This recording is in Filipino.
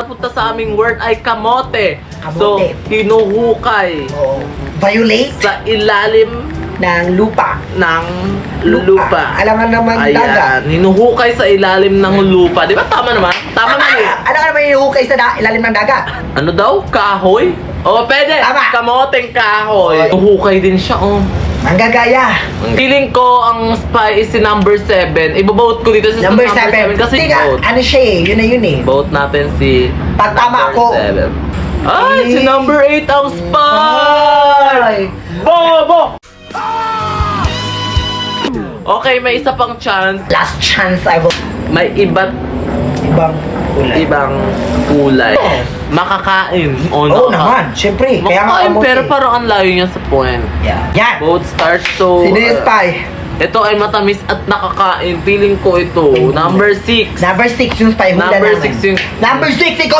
Punta sa aming word ay kamote. So, Kamote. hinuhukay Oo. Violate sa ilalim ng lupa. ng lupa. Alam nga naman dagat. Ayan, hinuhukay sa ilalim ng lupa. Di ba tama naman? Tama na eh. Alam nga naman hinihukay sa ilalim ng dagat. Ano daw? Kahoy? O, pwede. Tama. Kamoteng kahoy. Oy. Hinuhukay din siya, oh. Manggagaya. Feeling ko ang spy is si number 7. Ibobote ko dito sa Number 7. kasi Hindi nga, vote. ano siya eh. Yun na yun eh. Vote natin si Pag tama number ako. 7. Ay, si Eh. number 8 ang spy! Ay. Bobo! Okay, may isa pang chance. Last chance I will. May iba't Ibang kulay. ibang kulay. Yes. Makakain. O Oo naman. Siyempre. Kaya nga Makakain, kamote. pero parang ang layo niya sa point. Yeah. Yan. Vote starts to... Sino yung spy? ito ay matamis at nakakain. Feeling ko ito. Number 6. Number 6 yung spy. Hula Number naman. 6 yung... Number 6 ikaw.